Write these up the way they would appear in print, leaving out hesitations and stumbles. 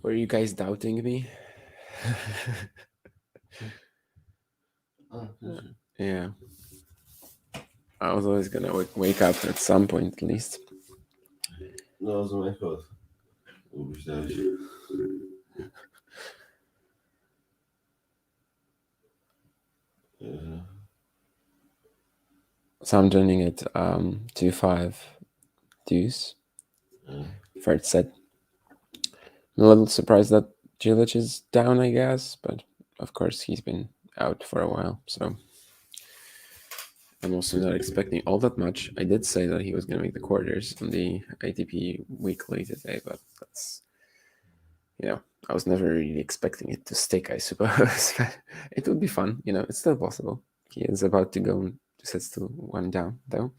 Were you guys doubting me? Yeah. I was always gonna wake up at some point at least. No, zamykał. Myślałem się. So I'm joining at 2-5 deuce. Third set. I'm a little surprised that Čilić is down, I guess, but of course he's been out for a while, so I'm also not expecting all that much. I did say that he was going to make the quarters on the ATP weekly today, but that's, I was never really expecting it to stick, I suppose. It would be fun, it's still possible. He is about to go 2-1 down, though.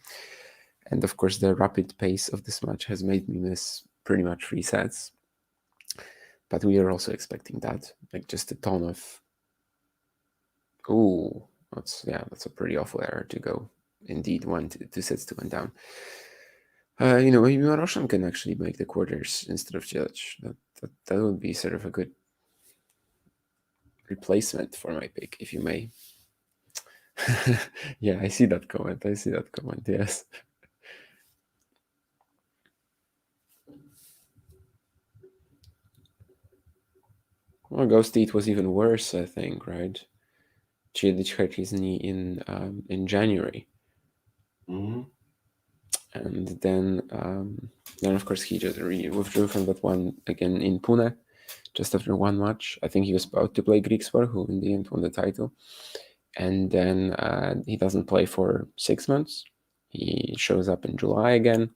And of course, the rapid pace of this match has made me miss pretty much 3 sets. But we are also expecting that, like just a ton of. Ooh, that's a pretty awful error to go. Indeed, 2-1 down. Maybe Maroszan can actually make the quarters instead of Čilić. That would be sort of a good replacement for my pick, if you may. Yeah, I see that comment. Yes. Well, Ghosty, it was even worse, I think, right? Čilić hurt his knee in January. Mm-hmm. And then of course he just withdrew from that one again in Pune, just after one match. I think he was about to play Grigspor, who in the end won the title. And then he doesn't play for 6 months. He shows up in July again.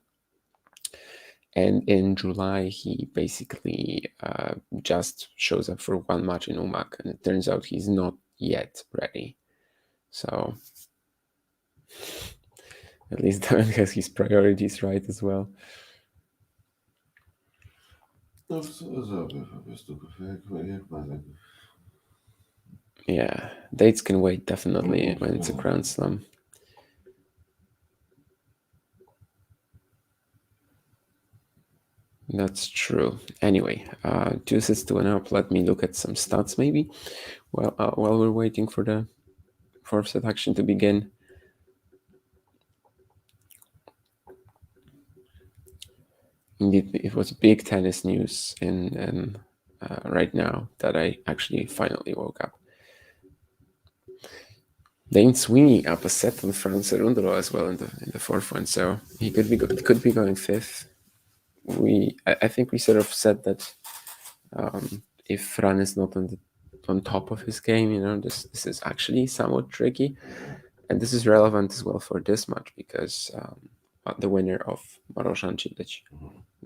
And in July, he basically just shows up for one match in Umag. And it turns out he's not yet ready. So at least Darren has his priorities right as well. Yeah, dates can wait definitely when it's a Grand Slam. That's true. Anyway, 2-1 up. Let me look at some stats maybe. Well, while we're waiting for the fourth set action to begin. Indeed, it was big tennis news in right now that I actually finally woke up. Dane Sweeney up a set on Fran Cerundolo as well in the fourth one, so he could be going fifth. I think we sort of said that if Fran is not on top of his game, this is actually somewhat tricky, and this is relevant as well for this match because the winner of Marožan Čilić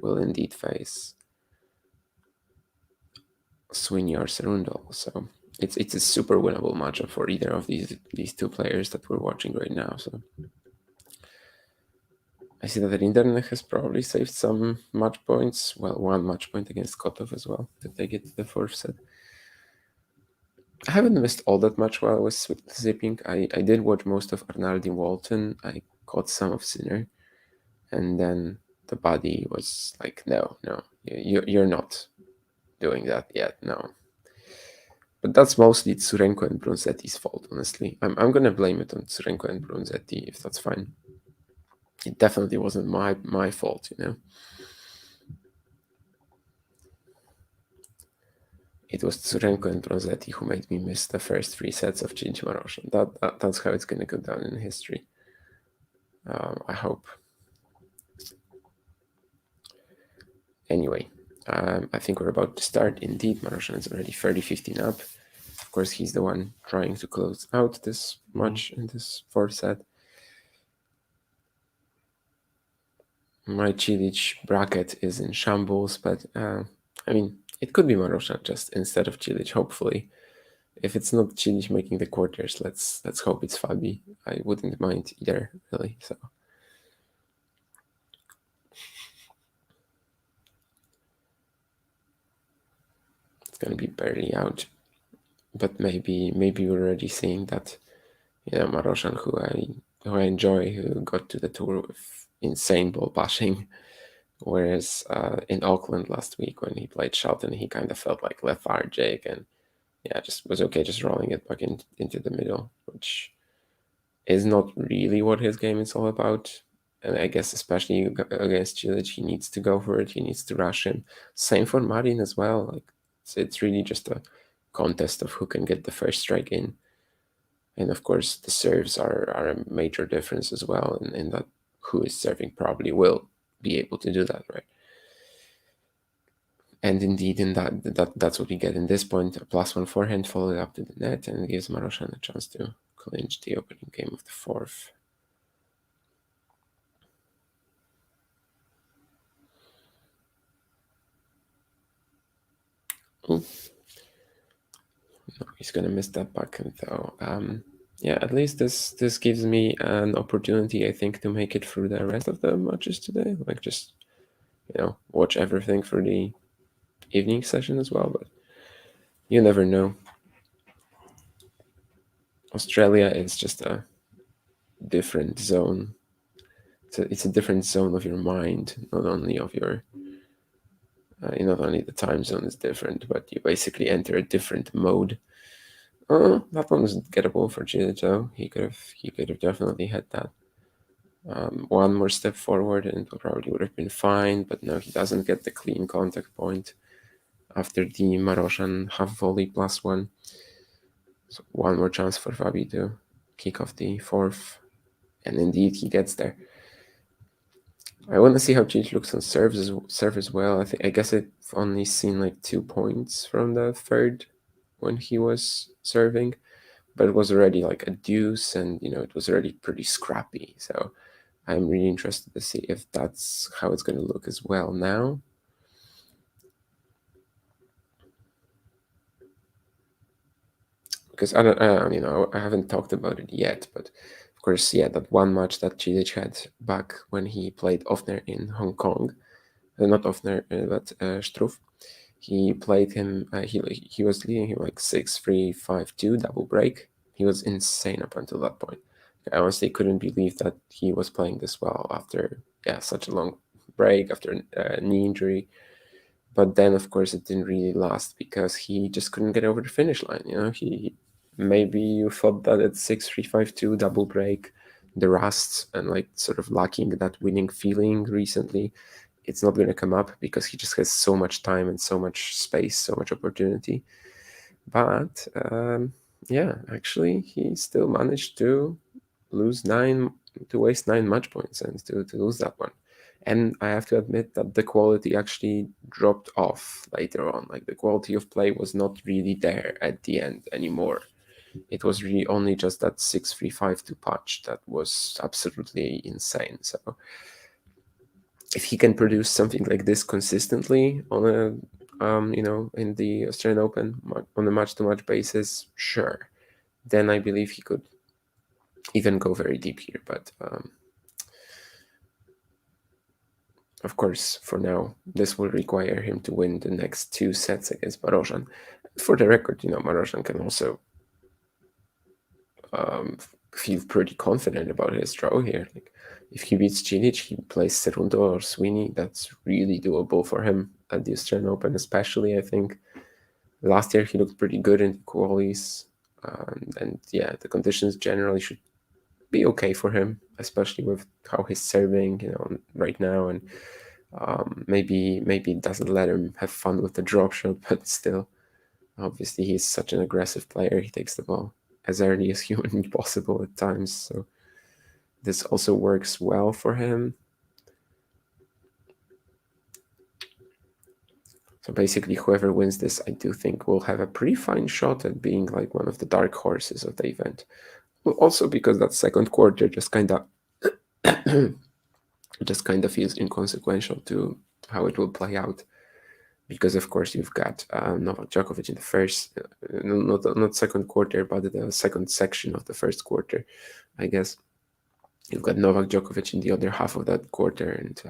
will indeed face Sweeney or Cerundolo. So it's a super winnable matchup for either of these two players that we're watching right now. So I see that the internet has probably saved some match points. Well, one match point against Kotov as well to take it to the fourth set. I haven't missed all that much while I was zipping. I did watch most of Arnaldi Walton. I caught some of Sinner. And then the body was like, no, you're not doing that yet, no. But that's mostly Tsurenko and Brunzetti's fault, honestly. I'm going to blame it on Tsurenko and Brunzetti, if that's fine. It definitely wasn't my fault, It was Tsurenko and Brunzetti who made me miss the first 3 sets of Čilić Marožan. That's how it's going to go down in history. I hope. Anyway, I think we're about to start. Indeed, Marožan is already 30-15 up. Of course, he's the one trying to close out this match in this fourth set. My Čilić bracket is in shambles, but it could be Marožan just instead of Čilić, hopefully. If it's not Čilić making the quarters, let's hope it's Fabi. I wouldn't mind either, really. So it's gonna be barely out, but maybe we're already seeing that. Marožan, who I enjoy, who got to the tour with insane ball bashing, Whereas in Auckland last week when he played Shelton, he kind of felt like lethargic and yeah, just was okay just rolling it back into the middle, which is not really what his game is all about. And I guess especially against Čilić, he needs to go for it. He needs to rush him. Same for Marin as well. Like it's really just a contest of who can get the first strike in. And of course, the serves are a major difference as well, in that who is serving probably will be able to do that, right? And indeed, in that's what we get in this point. A +1 forehand followed up to the net and gives Marožan a chance to clinch the opening game of the fourth. Ooh. No, he's gonna miss that backhand though. Yeah, at least this gives me an opportunity, I think, to make it through the rest of the matches today. Like just, watch everything for the evening session as well. But you never know. Australia is just a different zone. It's a different zone of your mind, not only of your. Not only the time zone is different, but you basically enter a different mode. That one was gettable for Čilić though. He could have definitely had that. One more step forward and it probably would have been fine, but no, he doesn't get the clean contact point after the Marožan half volley +1. So one more chance for Fabi to kick off the fourth, and indeed he gets there. I want to see how Čilić looks on serve as well. I guess I've only seen like 2 points from the third when he was serving, but it was already like a deuce, and it was already pretty scrappy. So I'm really interested to see if that's how it's going to look as well now. Because I haven't talked about it yet, but of course, yeah, that one match that Čilić had back when he played Offner in Hong Kong, not Offner, but Struff. He played him. He was leading him like 6-3, 5-2 double break. He was insane up until that point. I honestly couldn't believe that he was playing this well after such a long break, after a knee injury. But then, of course, it didn't really last because he just couldn't get over the finish line. He maybe you thought that at 6-3, 5-2 double break, the rust and like sort of lacking that winning feeling recently, it's not going to come up because he just has so much time and so much space, so much opportunity. But actually, he still managed to waste 9 match points and to lose that one. And I have to admit that the quality actually dropped off later on. Like the quality of play was not really there at the end anymore. It was really only just that 6-3, 5-2 punch that was absolutely insane. So if he can produce something like this consistently on in the Australian Open on a match-to-match basis, sure, then I believe he could even go very deep here. But of course, for now, this will require him to win the next 2 sets against Marožan. For the record, Marožan can also feel pretty confident about his draw here. Like, if he beats Čilić, he plays Cerundo or Sweeney. That's really doable for him at the Australian Open, especially, I think. Last year, he looked pretty good in the qualies. And yeah, the conditions generally should be okay for him, especially with how he's serving, right now. And maybe it doesn't let him have fun with the drop shot, but still, obviously, he's such an aggressive player. He takes the ball as early as humanly possible at times. So this also works well for him. So basically, whoever wins this, I do think will have a pretty fine shot at being like one of the dark horses of the event. Well, also because that second quarter just kind of feels inconsequential to how it will play out. Because of course you've got Novak Djokovic in the first, not second quarter, but the second section of the first quarter, I guess. You've got Novak Djokovic in the other half of that quarter, and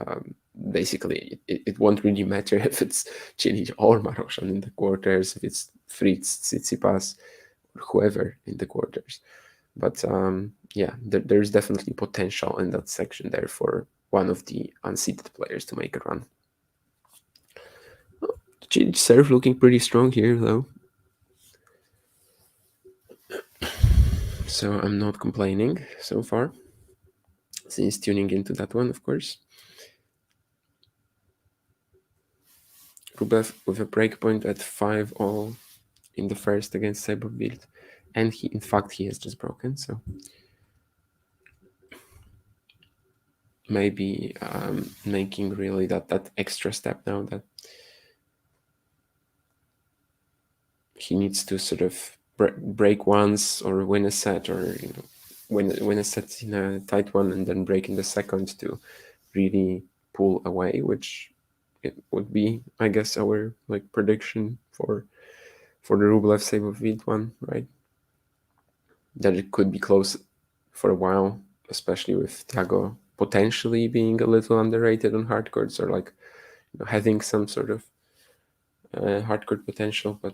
basically it won't really matter if it's Čilić or Marožan in the quarters, if it's Fritz, Tsitsipas, or whoever in the quarters. But yeah, there's definitely potential in that section there for one of the unseeded players to make a run. Cilic serve looking pretty strong here though, so I'm not complaining so far. Since tuning into that one, of course. Rublev with a breakpoint at 5-all in the first against Cyberbuild, and in fact he has just broken, so maybe making really that extra step now that he needs to sort of break once or win a set, or win a set in a tight one and then break in the second to really pull away, which it would be, I guess, our prediction for the Rublev Sablefield one, right? That it could be close for a while, especially with Thiago potentially being a little underrated on hardcourts, or having some sort of hardcourt potential, but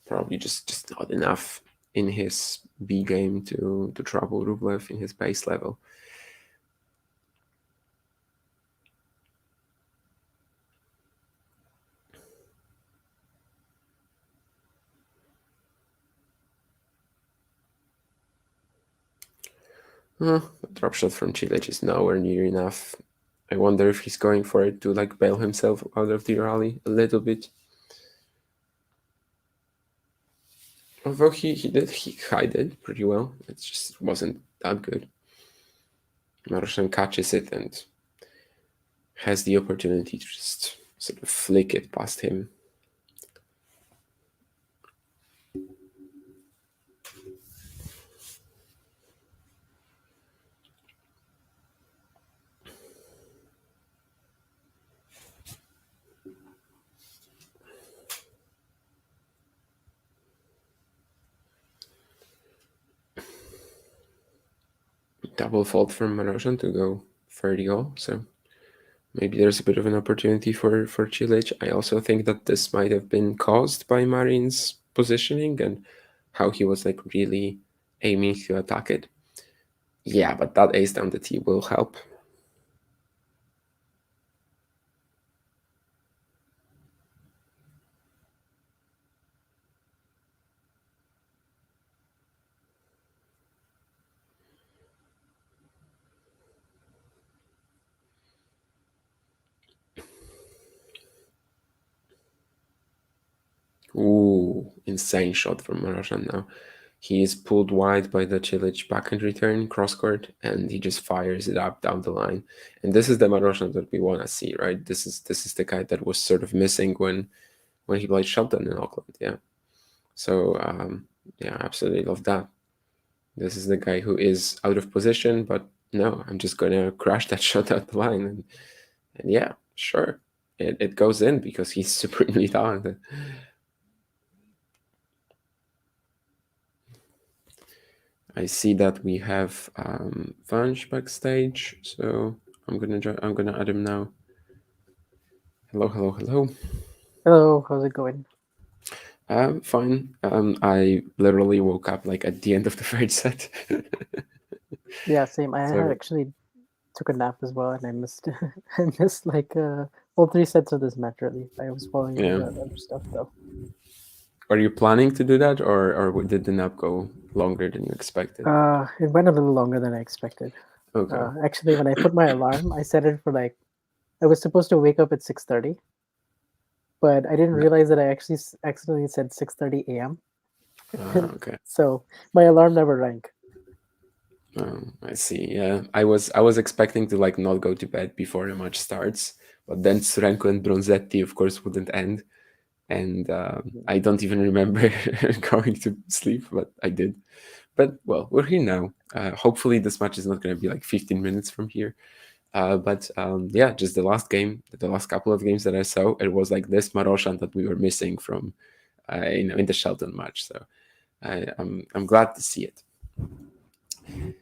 probably just not enough in his B game to trouble Rublev in his base level. The drop shot from Čilić is nowhere near enough. I wonder if he's going for it to bail himself out of the rally a little bit. Although he hid it pretty well. It just wasn't that good. Maroszan catches it and has the opportunity to just sort of flick it past him. Double fault from Marožan to go 30-all, so maybe there's a bit of an opportunity for Čilić. I also think that this might have been caused by Marin's positioning and how he was really aiming to attack it. Yeah, but that ace down the tee will help. Ooh, insane shot from Marožan now. He is pulled wide by the Čilić backhand return cross-court, and he just fires it up down the line. And this is the Marožan that we want to see, right? This is the guy that was sort of missing when he played Shelton in Auckland, yeah. So, yeah, absolutely love that. This is the guy who is out of position, but no, I'm just going to crash that shot out the line. And yeah, sure, it goes in because he's supremely talented. I see that we have Vanj backstage, so I'm gonna add him now. Hello. Hello, how's it going? Fine. I literally woke up at the end of the third set. Yeah, same. I had actually took a nap as well, and I missed I missed all 3 sets of this match. Really, I was following the other stuff though. Are you planning to do that, or did the nap go longer than you expected? It went a little longer than I expected. Okay. Actually, when I put my alarm, I set it for I was supposed to wake up at 6:30, but I didn't realize that I actually accidentally said 6:30 a.m. Okay. So my alarm never rang. I see. Yeah, I was expecting to not go to bed before the match starts, but then Surenko and Bronzetti, of course, wouldn't end, and I don't even remember going to sleep, but I did. But well, we're here now. Hopefully, this match is not going to be 15 minutes from here. But yeah, just the last couple of games that I saw, it was this Maroszan that we were missing from, in the Shelton match. So I'm glad to see it.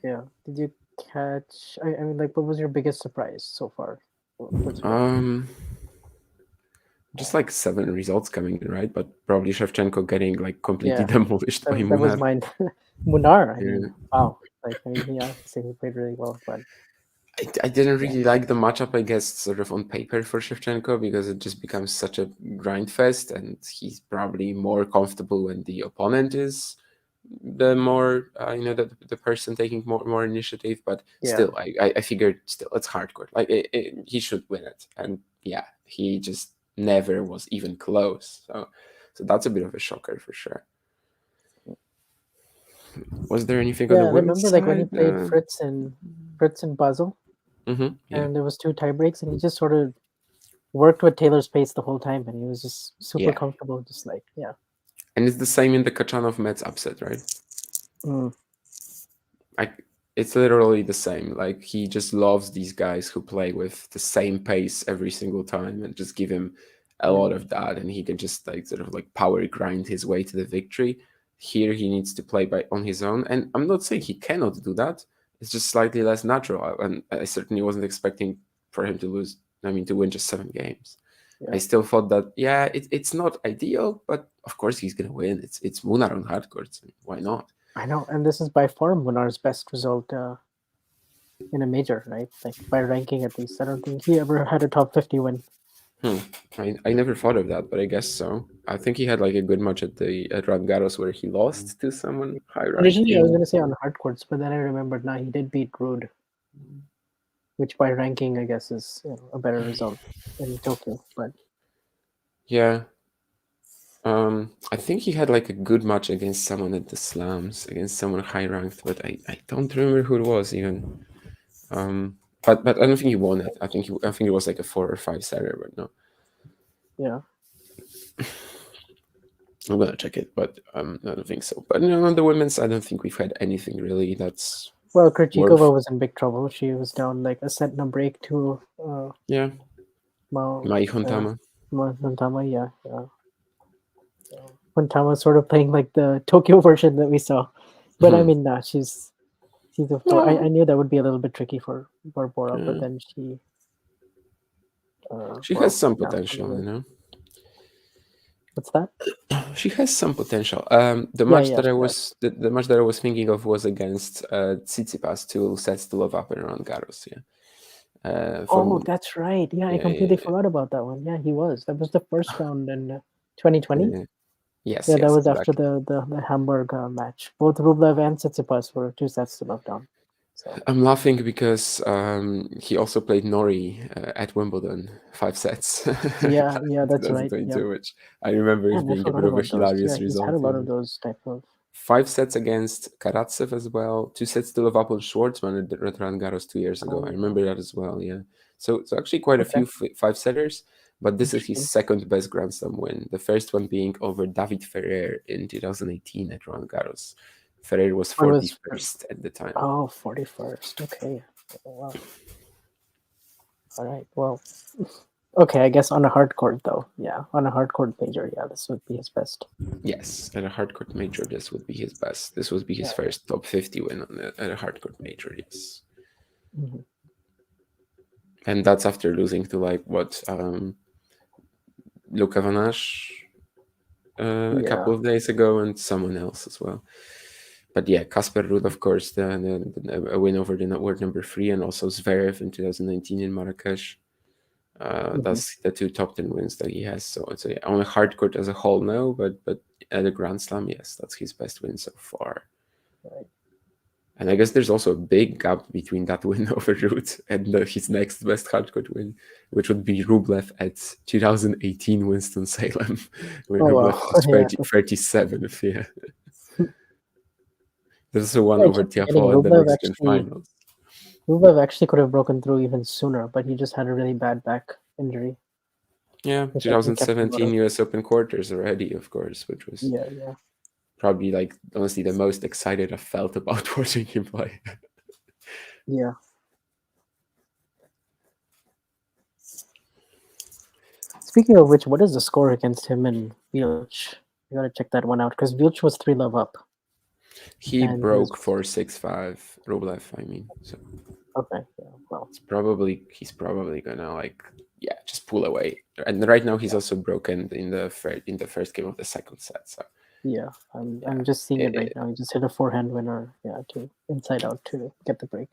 Yeah. Did you catch? I mean, what was your biggest surprise so far? just like 7 results coming in, right? But probably Shevchenko getting like completely Yeah. demolished by That was Munar. mine. Munar, I Yeah. mean, wow. Like, I mean, yeah, he played really well, but I didn't really like the matchup, I guess, sort of on paper for Shevchenko, because it just becomes such a grind fest, and he's probably more comfortable when the opponent is the more the person taking more initiative. But yeah. still, I figured still it's hardcore. Like he should win it, and yeah, he just never was even close. So that's a bit of a shocker for sure. Was there anything on Yeah, the I women's remember like when he side? played Fritz and Basel, Yeah. and there was 2 tie breaks, and he just sort of worked with Taylor's pace the whole time, and he was just super Yeah. comfortable, just like And it's the same in the Kachanov Mets upset, right? Mm. It's literally the same. Like, he just loves these guys who play with the same pace every single time, and just give him a lot of that, and he can just like sort of like power grind his way to the victory. Here he needs to play on his own, and I'm not saying he cannot do that. It's just slightly less natural, and I certainly wasn't expecting for him to lose. I mean, to win just 7 games. Yeah. I still thought that it's not ideal, but of course he's gonna win. It's Munar on hard courts. Why not? I know, and this is by far Munar's best result in a major, right? Like by ranking at least. I don't think he ever had a top 50 win. I never thought of that, but I guess so. I think he had like a good match at Roland Garros where he lost to someone high ranked. Originally, I was going to say on hard courts, but then I remembered, he did beat Rude, which by ranking, I guess, is a better result in Tokyo. But yeah, I think he had like a good match against someone at the slams, against someone high ranked, but I don't remember who it was even. But I don't think he won it. I think it was like a 4 or 5 setter, but no. yeah. I'm gonna check it, but I don't think so. But on the women's, I don't think we've had anything really that's Well, Krejcikova was in big trouble. She was down like a set and a break to Mai Hontama. Hontama, yeah. Hontama sort of playing like the Tokyo version that we saw, but I mean, she's I knew that would be a little bit tricky for Bora, but then she has some potential, What's that? She has some potential. The match that I was thinking of was against Tsitsipas, 2 sets to love up and around Garros. That's right. Yeah, I completely forgot about that one. Yeah, he was. That was the first round in 2020. Yes. Yeah, that was exactly. after the Hamburg match. Both Rublev and Tsitsipas were 2 sets to love down. So I'm laughing because he also played Nori at Wimbledon, 5 sets. yeah, that's right. Yeah. Which I remember as being a bit of a hilarious He's result. had a lot of those type of 5 sets against Karatsev as well. 2 sets to love up on Schwartzman at Roland Garros 2 years ago. I remember that as well. Yeah. So actually quite a few 5-setters. But this is his second best Grand Slam win. The first one being over David Ferrer in 2018 at Roland Garros. Ferrer was 41st at the time. Oh, 41st. Okay. Oh, wow. All right. Well, okay. I guess on a hard court, though. Yeah, on a hard court major, this would be his best. Yes, at a hard court major, this would be his best. This would be his first top 50 win at a hard court major. Yes. Mm-hmm. And that's after losing to Luka Van Asch a couple of days ago, and someone else as well. But yeah, Casper Ruud, of course, a win over the world number 3, and also Zverev in 2019 in Marrakesh. That's the 2 top 10 wins that he has. So it's on a hard court as a whole, no, but at a Grand Slam, yes, that's his best win so far. Right. And I guess there's also a big gap between that win over Ruud and his next best hardcourt win, which would be Rublev at 2018 Winston-Salem, where Rublev was 37th. Yeah. There's also one over Tiafoe at the Mexican finals. Rublev actually could have broken through even sooner, but he just had a really bad back injury. Yeah, 2017 US Open quarters already, of course, which was probably like honestly the most excited I've felt about watching him play. Yeah. Speaking of which, what is the score against him and Cilic? You gotta check that one out because Cilic was 3-love up. He broke 4-6-5 Rublev. I mean, so okay, yeah, well, he's probably gonna like yeah, just pull away. And right now he's also broken in the first game of the second set. So yeah, I'm just seeing it right now. He just hit a forehand winner, to inside out to get the break.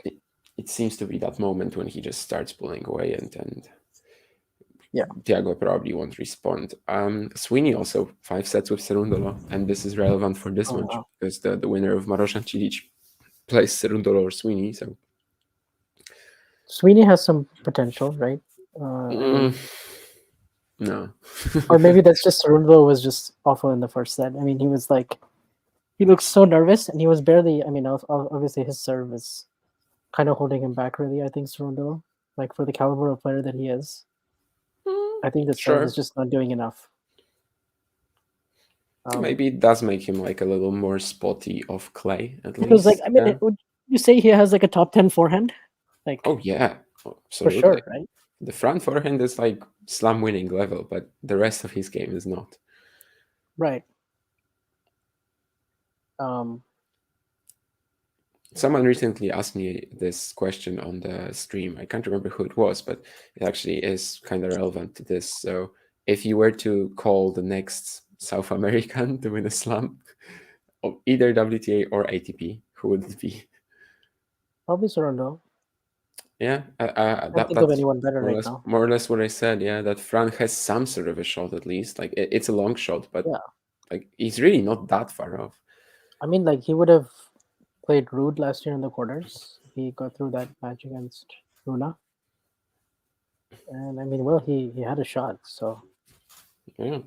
It seems to be that moment when he just starts pulling away, and yeah, Thiago probably won't respond. Sweeney also 5 sets with Cerundolo, and this is relevant for this match because the winner of Marožan Čilić plays Cerundolo or Sweeney. So Sweeney has some potential, right? No. Or maybe that's just Cerundolo was just awful in the first set. I mean, he looks so nervous, and he was barely. I mean, obviously his serve is kind of holding him back. Really, I think Cerundolo, like for the caliber of player that he is, I think the serve is just not doing enough. Maybe it does make him like a little more spotty off clay, at because, least. like, I mean, would you say he has like a top 10 forehand? Like, oh yeah, absolutely. For sure, right? The front forehand is like slam winning level, but the rest of his game is not. Right. Someone recently asked me this question on the stream. I can't remember who it was, but it actually is kind of relevant to this. So if you were to call the next South American to win a slam of either WTA or ATP, who would it be? Probably Cerundolo. Yeah, I don't think of anyone better right now. More or less what I said. Yeah, that Fran has some sort of a shot at least. Like it's a long shot, but like he's really not that far off. I mean, like he would have played Rude last year in the quarters. He got through that match against Runa, and I mean, well, he had a shot. So yeah,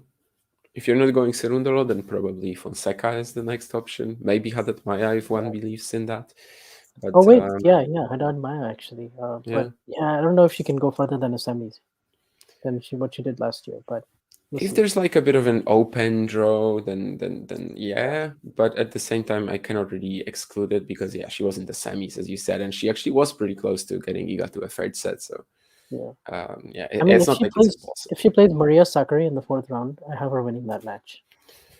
if you're not going Cerundolo, then probably Fonseca is the next option. Maybe Haddad Maia if one believes in that. But, oh wait, Haddad Maia actually. But I don't know if she can go further than a semis than what she did last year. But if there's like a bit of an open draw, then yeah. But at the same time, I cannot really exclude it because she was in the semis, as you said, and she actually was pretty close to getting Iga to a third set. So I mean, it's not like it's impossible. If she plays Maria Sakkari in the 4th round, I have her winning that match.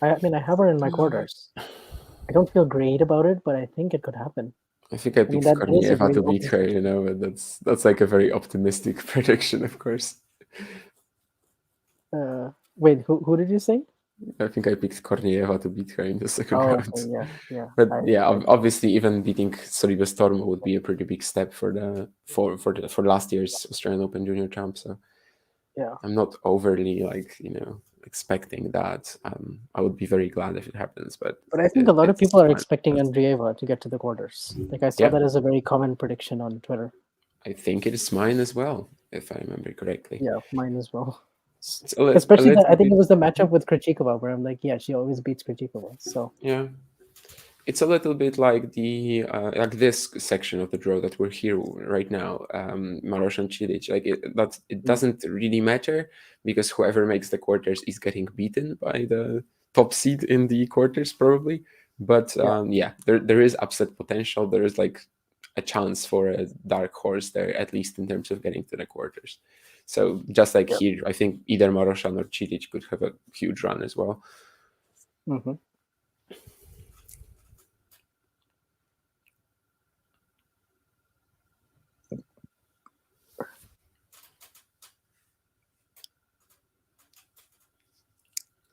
I mean, I have her in my quarters. I don't feel great about it, but I think it could happen. I think I picked Kornieva to beat her, but that's like a very optimistic prediction, of course. Wait, who did you say? I think I picked Kornieva to beat her in the second round. Okay, yeah. But obviously, even beating Sorribes Tormo would be a pretty big step for last year's Australian Open Junior Champ. So I'm not overly expecting that. I would be very glad if it happens, but I think a lot of people are expecting Andreeva to get to the quarters. Like I saw that as a very common prediction on Twitter. I think it is mine as well, if I remember correctly. Yeah, mine as well. Especially, I think it was the matchup with Krejcikova where I'm like, she always beats Krejcikova. So yeah, it's a little bit like the like this section of the draw that we're here right now, Marožan Čilić. Like it doesn't really matter because whoever makes the quarters is getting beaten by the top seed in the quarters probably. But there is upset potential. There is like a chance for a dark horse there, at least in terms of getting to the quarters. So just like here, I think either Marožan or Čilić could have a huge run as well. Mm-hmm.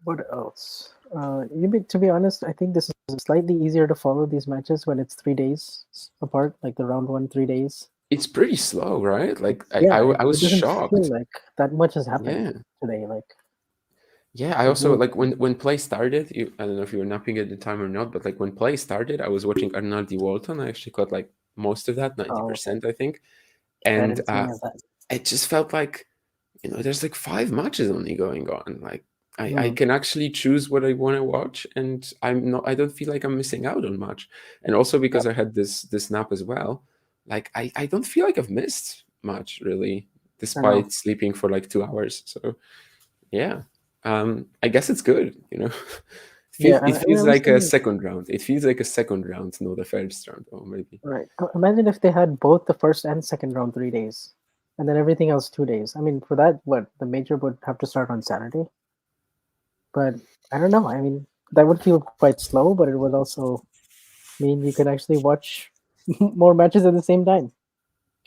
What else? To be honest, I think this is slightly easier to follow these matches when it's 3 days apart, like the round 1, 3 days. It's pretty slow, right? Like I was shocked. Feel like that much has happened today. Like I also like when play started. I don't know if you were napping at the time or not, but like when play started, I was watching Arnaldi Walton. I actually caught like most of that, 90%, I think, and it just felt like there's like 5 matches only going on. Like I can actually choose what I want to watch, and I don't feel like I'm missing out on much. And also because I had this nap as well. Like I don't feel like I've missed much really, despite sleeping for like 2 hours. So I guess it's good, It feels like a second round. It feels like a second round, not the first round, or maybe. Right. Imagine if they had both the first and second round 3 days, and then everything else 2 days. I mean, for that, the major would have to start on Saturday. But I don't know. I mean, that would feel quite slow, but it would also mean you could actually watch more matches at the same time.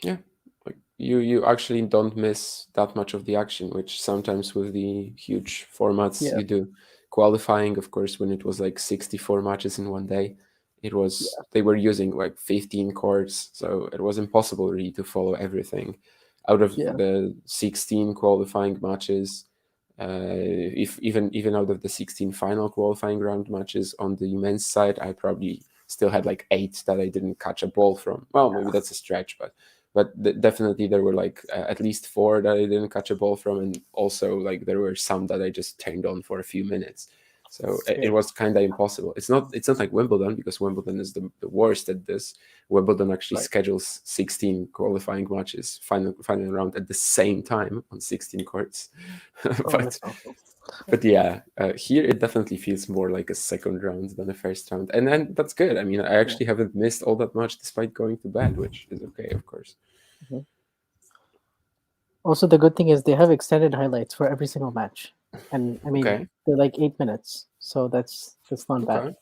Yeah, like you actually don't miss that much of the action, which sometimes with the huge formats Yeah. you do. Qualifying, of course, when it was like 64 matches in one day, they were using like 15 courts, so it was impossible really to follow everything. Out of Yeah. the 16 qualifying matches, if even out of the 16 final qualifying round matches on the men's side, I probably still had like 8 that I didn't catch a ball from. Well, maybe that's a stretch, but definitely there were like at least 4 that I didn't catch a ball from, and also like there were some that I just turned on for a few minutes. So it was kind of impossible. It's not like Wimbledon, because Wimbledon is the worst at this. Wimbledon actually Right. schedules 16 qualifying matches, final round at the same time on 16 courts. Oh, that's awful. But yeah, here it definitely feels more like a second round than a first round, and then that's good. I mean, I actually haven't missed all that much despite going to bed, which is okay, of course. Mhm. Also, the good thing is they have extended highlights for every single match, and I mean Okay. they're like 8 minutes, so that's not bad. Okay.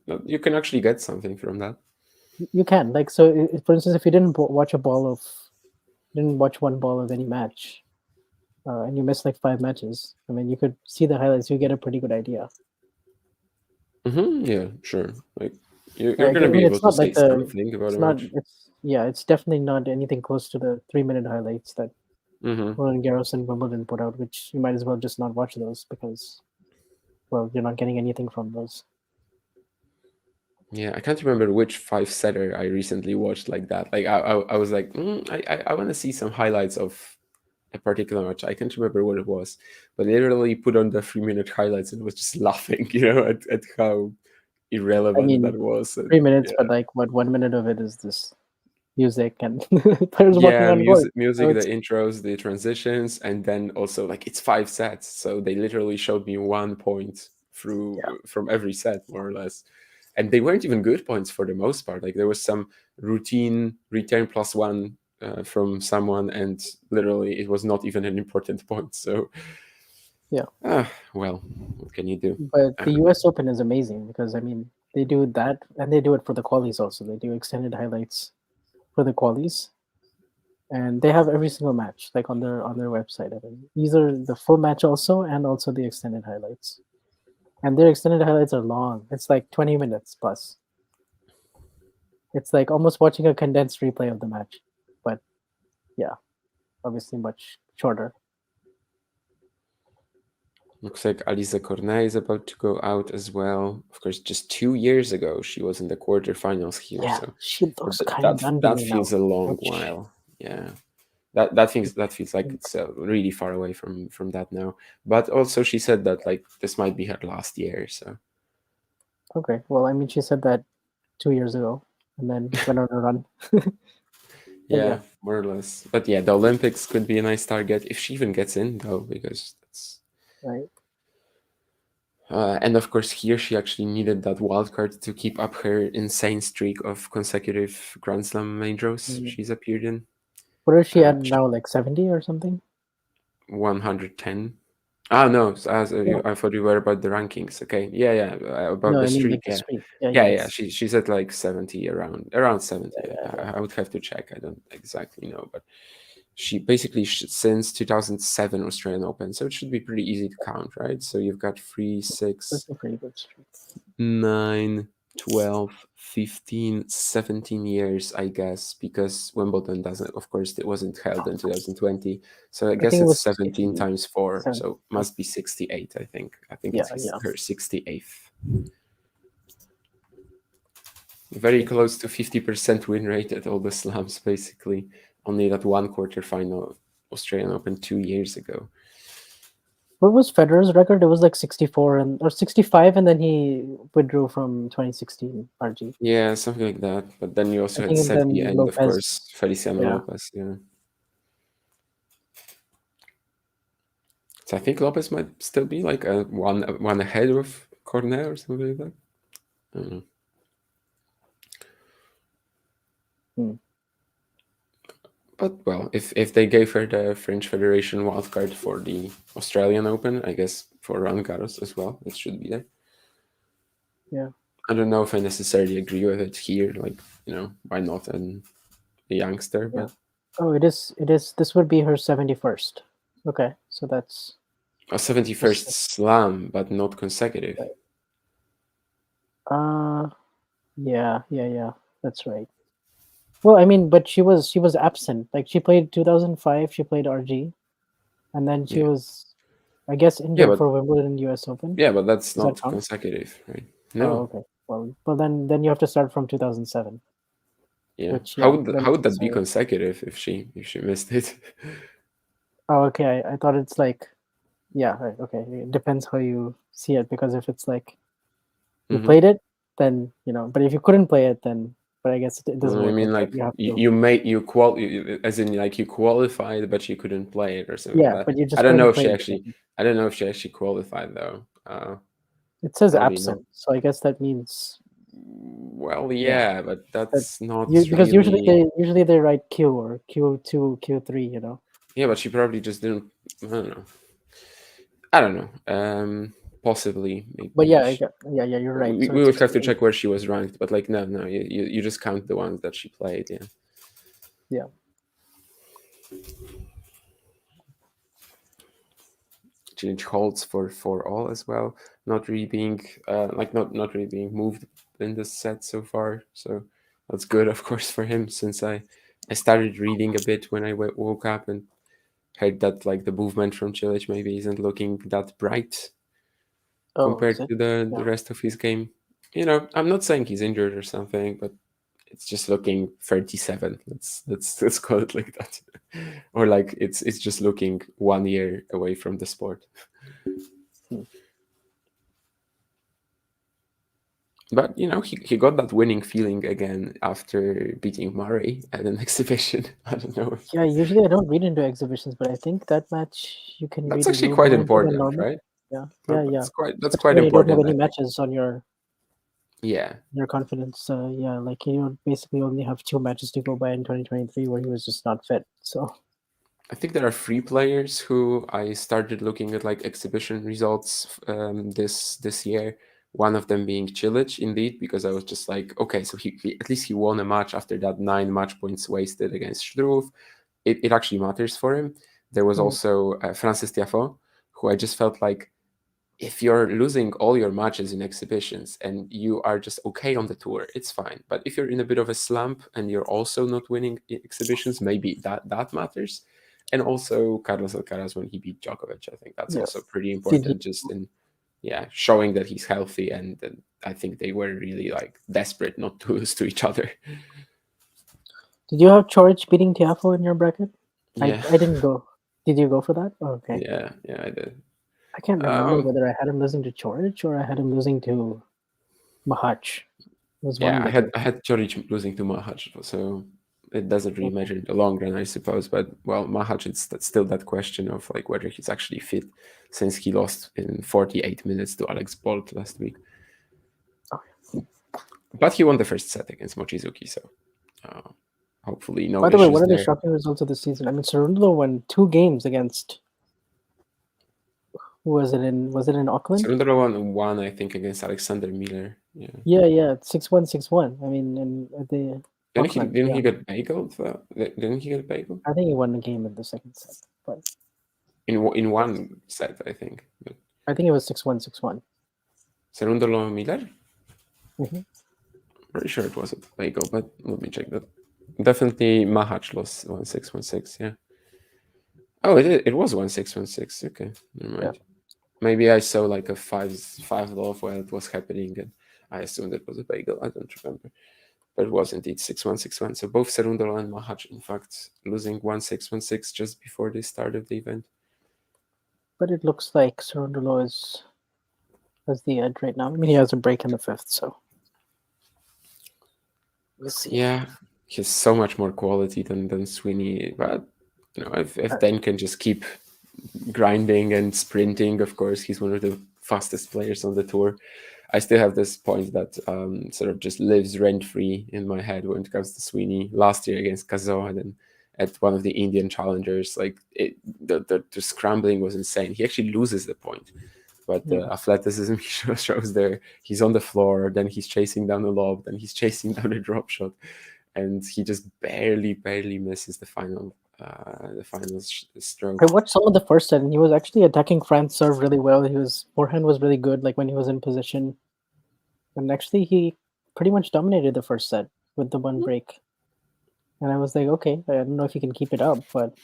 No, you can actually get something from that. You can, like, so for instance, if you didn't watch one ball of any match, and you missed like 5 matches, I mean, you could see the highlights. You get a pretty good idea. Yeah, sure. Like you're Like, gonna I be mean, able it's to not say like the something about it's a not match. it's definitely not anything close to the 3-minute highlights that Roland Garros and Wimbledon put out, which you might as well just not watch those because, well, you're not getting anything from those. Yeah, I can't remember which 5-setter I recently watched like that. Like I was like, I want to see some highlights of a particular match. I can't remember what it was, but literally put on the 3-minute highlights and was just laughing, at how I irrelevant that mean, was. 3 minutes, Yeah, but like, what 1 minute of it is this music and players walking yeah, on court. music, So the it's intros, the transitions, and then also like it's 5 sets, so they literally showed me 1 point through from every set, more or less. And they weren't even good points for the most part. Like there was some routine return +1 from someone, and literally it was not even an important point. So yeah. Well, what can you do? But the US Open is amazing because I mean they do that and they do it for the qualies also. They do extended highlights for the qualies. And they have every single match like on their website. I mean, either the full match also and also the extended highlights. And their extended highlights are long. It's like 20 minutes plus. It's like almost watching a condensed replay of the match. But yeah, obviously much shorter. Looks like Aliza Cornet is about to go out as well. Of course, just 2 years ago she was in the quarterfinals here. Yeah, So she looks kind of done to that me now. feels a long Ouch. while. Yeah. That feels like it's really far away from that now. But also she said that like this might be her last year. So Okay, well, I mean, she said that 2 years ago, and then went on a run. yeah, more or less. But yeah, the Olympics could be a nice target if she even gets in, though, because that's Right. and of course here she actually needed that wild card to keep up her insane streak of consecutive Grand Slam majors she's appeared in. What is she at now? Like 70 or something? 110. Ah, no. No, I thought you were about the rankings. Okay. Yeah. About no, the I mean streak. like the Yeah. streak. Yeah, Yeah. yes. She's at like 70, around 70. Yeah. I would have to check. I don't exactly know, but she basically since 2007 Australian Open, so it should be pretty easy to count, right? So you've got 3, 6, That's a pretty good streak. 9, 12, 15, 17 years, I guess, because Wimbledon doesn't, of course, it wasn't held in 2020. So I guess think it it's was 17 times 4. 7. So must be 68, I think. I think Yeah, it's yeah. her 68th. Very close to 50% win rate at all the slams, basically. Only that one quarterfinal Australian Open 2 years ago. What was Federer's record? It was like 64 or 65, and then he withdrew from 2016 RG. Yeah, something like that. But then you also I had think, and Seti then and, of Lopez. course, Feliciano Yeah. Lopez. Yeah. So I think Lopez might still be like one ahead of Cornet or something like that. I don't know. But well, if they gave her the French Federation wildcard for the Australian Open, I guess for Roland Garros as well, it should be there. Yeah. I don't know if I necessarily agree with it here. Like, why not? And a youngster, Yeah. but Oh, it is. This would be her 71st. Okay, so that's a 71st slam, but not consecutive. Yeah. That's right. Well, I mean, but she was absent. Like she played 2005. She played RG, and then she Yeah. was, I guess, Yeah, injured but for Wimbledon US Open. yeah, but that's Does that not count? consecutive, right? Oh, No. okay. Well, then you have to start from 2007. Yeah. Which How yeah. would Then how would that be so- consecutive if she missed it? Oh, okay. I thought it's like, yeah. Right, okay. It depends how you see it, because if it's like you Mhm. played it, then but if you couldn't play it, then but I guess it doesn't I work mean, like that. like You have to. you made as in like you qualified, but you couldn't play it or something Yeah, like that. but you I just don't know couldn't if play she it. actually. I don't know if she actually qualified though. It says Probably not. absent, so I guess that means Well, yeah. yeah, but That that's not because usually really. they write Q or Q2, Q3. Yeah, but she probably just didn't. I don't know. I don't know. Possibly, But maybe. yeah, you're right. We So we it's would have to 68. check where she was ranked, but like no, you just count the ones that she played. Yeah. Yeah. Cilic holds for all as well, not really being not really being moved in this set so far. So that's good, of course, for him, since I started reading a bit when I woke up and heard that like the movement from Cilic maybe isn't looking that bright Oh, compared is it? to the Yeah. rest of his game. I'm not saying he's injured or something, but it's just looking 37. Let's call it like that, or like it's just looking 1 year away from the sport. But he got that winning feeling again after beating Murray at an exhibition. I don't know. Yeah. Usually I don't read into exhibitions, but I think that match you can That's read a actually little quite more into than important, normal. right? Yeah. That's Especially quite when you don't have important, I any think. matches on Yeah. your confidence. Yeah, like you basically only have 2 matches to go by in 2023 where he was just not fit. So I think there are 3 players who I started looking at like exhibition results this year. One of them being Čilić, indeed, because I was just like, okay, so he at least he won a match after that 9 match points wasted against Struff. It actually matters for him. There was also Francis Tiafoe, who I just felt like if you're losing all your matches in exhibitions and you are just okay on the tour, it's fine. But if you're in a bit of a slump and you're also not winning exhibitions, maybe that matters. And also Carlos Alcaraz when he beat Djokovic, I think that's also pretty important, just in showing that he's healthy. And I think they were really like desperate not to lose to each other. Did you have Čilić beating Tiafoe in your bracket? Yeah. I didn't go. Did you go for that? Oh, okay. Yeah, I did. I can't remember whether I had him losing to Čilić or I had him losing to Mahach. It was one of I the two. had Čilić losing to Mahach, so it doesn't really matter in the long run, I suppose. But well, Mahach, that's still that question of like whether he's actually fit, since he lost in 48 minutes to Alex Bolt last week. But he won the first set against Mochizuki, so hopefully no By the way, issues what are the there. shocking results of the season? I mean, Cerundolo won 2 games against. Who was it in? Was it in Auckland? Cerundolo won one, I think, against Alexander Miller. Yeah. Yeah, 6-1, 6-1. I mean, and the Auckland. Didn't he get bageled? Didn't he get bageled? I think he won the game in the second set, but In one set, I think. But I think it was 6-1, 6-1. Cerundolo Miller? Mm-hmm. Pretty sure it was a bagel, but let me check that. Definitely Mahach lost 1-6, 1-6, yeah. Oh, it was 1-6, 1-6. Okay, never mind. Yeah. Maybe I saw like a 5 love while it was happening, and I assumed it was a bagel. I don't remember. But it was indeed 6-1, 6-1. So both Cerundolo and Mahach, in fact, losing 1-6, 1-6 just before the start of the event. But it looks like Cerundolo has the edge right now. I mean, he has a break in the 5th, so we'll see. Yeah, he has so much more quality than Sweeney. But if Dan can just keep grinding and sprinting, of course, he's one of the fastest players on the tour. I still have this point that sort of just lives rent-free in my head when it comes to Sweeney. Last year against Kazo, and then at one of the Indian challengers, like the scrambling was insane. He actually loses the point, but the athleticism he shows there, he's on the floor, then he's chasing down the lob, then he's chasing down a drop shot. and he just barely misses the final stroke. I watched some of the first set, and he was actually attacking France serve really well. His forehand was really good, like when he was in position. And actually, he pretty much dominated the first set with the one break. And I was like, okay, I don't know if he can keep it up, but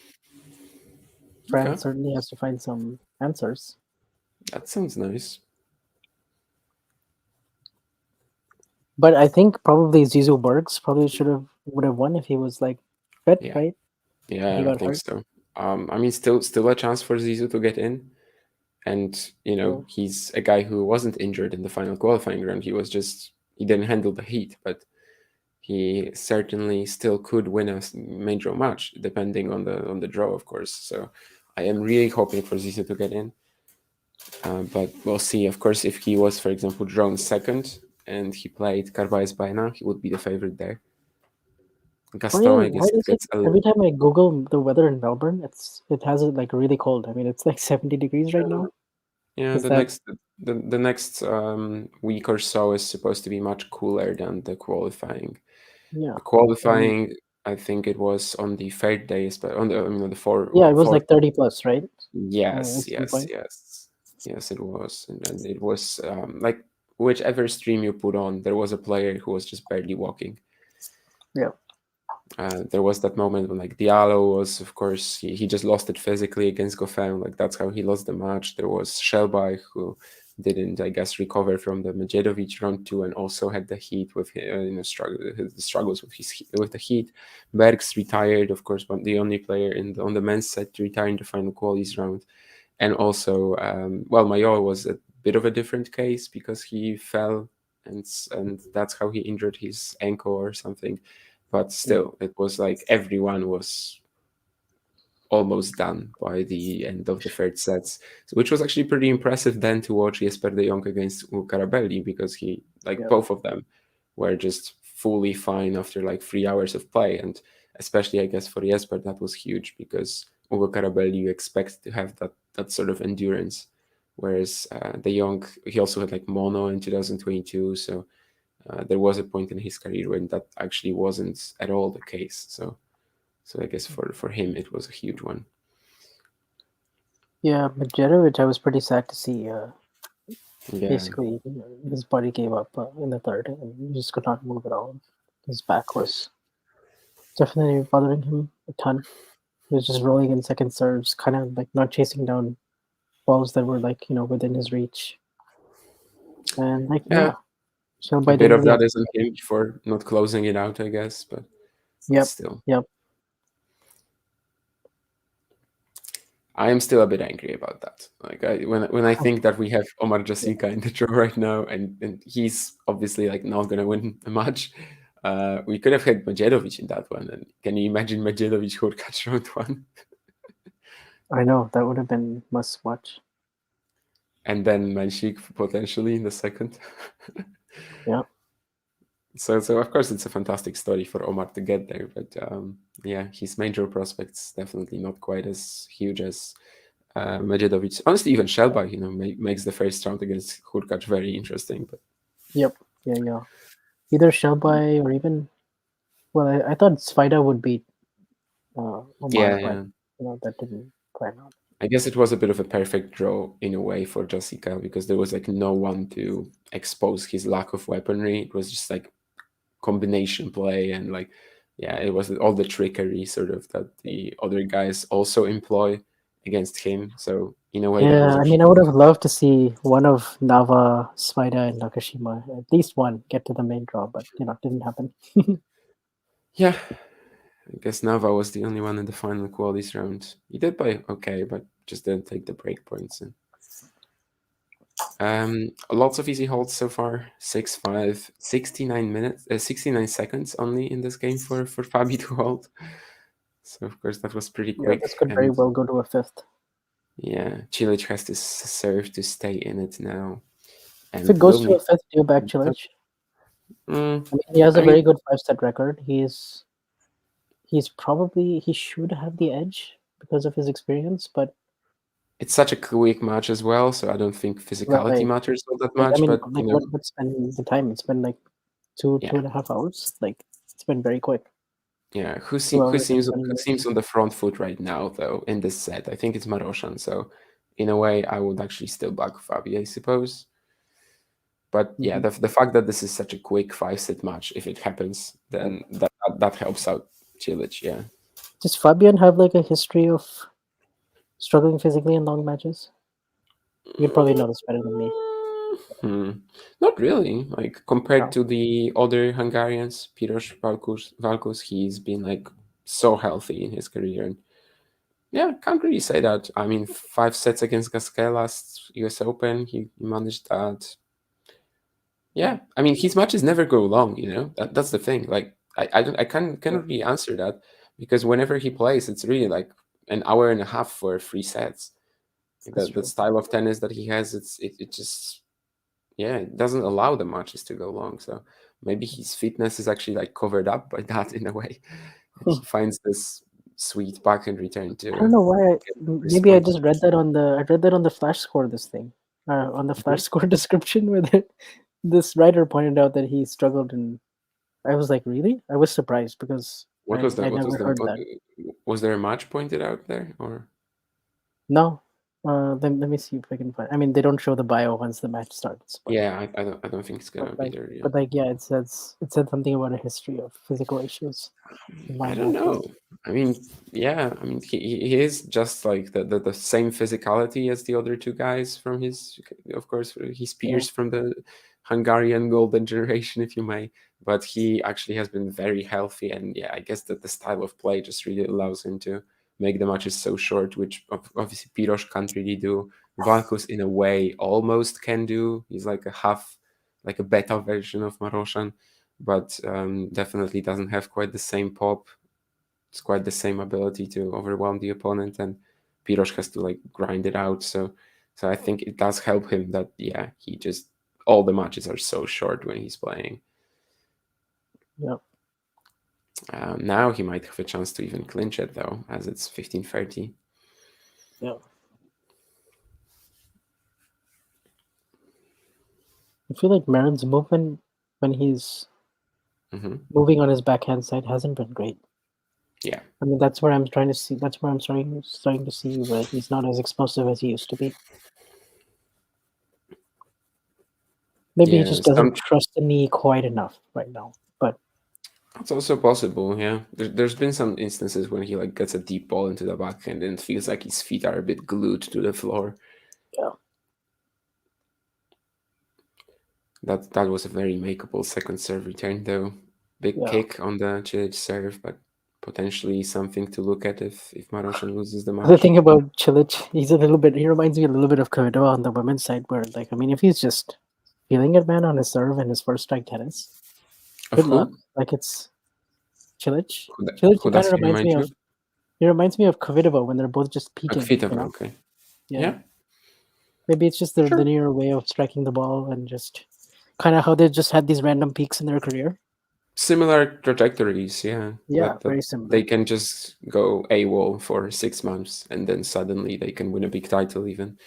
France certainly has to find some answers. That sounds nice. But I think probably Zizou Bergs probably would have won if he was like fit, right? Yeah, I think so. I mean, still a chance for Zizou to get in, and he's a guy who wasn't injured in the final qualifying round. He didn't handle the heat, but he certainly still could win a main draw match, depending on the draw, of course. So I am really hoping for Zizou to get in, but we'll see. Of course, if he was, for example, drawn second and he played Carvalhais by now, he would be the favorite there. Gaston, I guess, every time I Google the weather in Melbourne, it has it like really cold. I mean, it's like 70 degrees right now. Yeah, the next week or so is supposed to be much cooler than the qualifying. Yeah, the qualifying, I think it was on the third day, but on the four. Yeah, it was like 30 plus, right? Yes, it was, and it was like whichever stream you put on, there was a player who was just barely walking. Yeah. There was that moment when like Diallo was, of course, he just lost it physically against Goffin. Like that's how he lost the match. There was Shelby who didn't, I guess, recover from the Medjedovic round 2 and also had the heat with the struggles with the heat. Bergs retired, of course, but the only player on the men's set to retire in the final qualies round. And also, Mayo was a bit of a different case because he fell and that's how he injured his ankle or something. But still, it was like everyone was almost done by the end of the third sets, which was actually pretty impressive then to watch Jesper de Jong against Carabelli, because both of them were just fully fine after like 3 hours of play. And especially, I guess, for Jesper, that was huge because Ugo Carabelli, you expect to have that sort of endurance. Whereas de Jong, he also had like mono in 2022. So there was a point in his career when that actually wasn't at all the case. So I guess for him, it was a huge one. Yeah, Medjedovic, I was pretty sad to see. Basically, his body gave up in the third, and he just could not move at all. His back was definitely bothering him a ton. He was just rolling in second serves, kind of like not chasing down balls that were like within his reach. And like so a bit of that is on him for not closing it out, I guess, but still. Yep. I am still a bit angry about that. Like when I think that we have Omar Jasica in the draw right now, and he's obviously like not gonna win a match. We could have had Medjedovic in that one, and can you imagine Medjedovic who would catch round 1? I know, that would have been must watch. And then Manchik potentially in the second. Yeah. So of course it's a fantastic story for Omar to get there, but his major prospects definitely not quite as huge as Medjedovic. Honestly, even Shelby, makes the first round against Hurkacz very interesting. But yeah. Either Shelby or even, I thought Svida would beat Omar, but that didn't plan out. I guess it was a bit of a perfect draw in a way for Jasica because there was like no one to expose his lack of weaponry. It was just like combination play and it was all the trickery sort of that the other guys also employ against him. So in a way, I mean, I would have loved to see one of Nava, Svida, and Nakashima, at least one, get to the main draw, but didn't happen. Yeah. I guess Nava was the only one in the final qualies round. He did play okay, but just didn't take the break points. And lots of easy holds so far. 6-5, 69 seconds only in this game for Fabi to hold. So of course that was pretty quick. This could very well go to a fifth. Yeah, Čilić has to serve to stay in it now. And if it goes to a fifth, do you back Čilić? I mean, he has a very good 5-set record. He should have the edge because of his experience, but it's such a quick match as well, so I don't think physicality matters all that much. I mean, but what's been the time? It's been like 2.5 hours. Like It's been very quick. Yeah, Well, who it's seems been- who seems on the front foot right now though in this set? I think it's Maroszan. So in a way, I would actually still back Fabi, I suppose. But yeah, the fact that this is such a quick 5-set match, if it happens, then that helps out Čilić. Yeah. Does Fabian have like a history of struggling physically in long matches? You'd probably know this better than me. Not really. Like compared No. to the other Hungarians, Piros Valkus, he's been like so healthy in his career. And yeah, can't really say that. I mean, 5 sets against Gasquet last US Open, he managed that. Yeah, I mean, his matches never go long. That's the thing. Like I cannot really answer that because whenever he plays, it's really like an hour and a half for 3 sets. The style of tennis that he has, it just it doesn't allow the matches to go long. So maybe his fitness is actually like covered up by that in a way. And he finds this sweet backhand return too. I don't know why. Maybe I just read that on the flash score. This thing on the flash score description where this writer pointed out that he struggled, and I was like, really? I was surprised because What was that? I never heard that. Was there a match pointed out there or? No. Let me see if I can find. I mean, they don't show the bio once the match starts. But yeah, I don't think it's gonna be there. Yeah. But like, yeah, it said something about a history of physical issues. I don't know. I mean, yeah. I mean, he is just like the same physicality as the other 2 guys from his, of course, his peers from the Hungarian golden generation, if you may. But he actually has been very healthy, and yeah, I guess that the style of play just really allows him to make the matches so short, which obviously Piros can't really do. Valkus, in a way, almost can do. He's like a beta version of Marožan, but definitely doesn't have quite the same pop. It's quite the same ability to overwhelm the opponent, and Piros has to like grind it out. So I think it does help him that he just all the matches are so short when he's playing. Yeah. Now he might have a chance to even clinch it though, as it's 15-30. Yeah. I feel like Marin's movement when he's moving on his backhand side hasn't been great. Yeah. I mean, that's where I'm trying to see. That's where I'm starting to see where he's not as explosive as he used to be. Maybe he just doesn't trust the knee quite enough right now. But that's also possible. Yeah, there's been some instances when he like gets a deep ball into the backhand and it feels like his feet are a bit glued to the floor. Yeah. That was a very makeable second serve return though. Big kick on the Čilić serve, but potentially something to look at if Marožan loses the match. The thing about Čilić, he reminds me a little bit of Kvitova on the women's side, where like, I mean, if he's just feeling it, man, on his serve and his first strike tennis, good luck. Like, it's Čilić. Čilić kind of reminds me of. He reminds me of Kvitova when they're both just peaking. Kvitova, okay. Yeah. Maybe it's just the linear way of striking the ball and just kind of how they just had these random peaks in their career. Similar trajectories, yeah. Yeah, very similar. They can just go AWOL for 6 months and then suddenly they can win a big title even.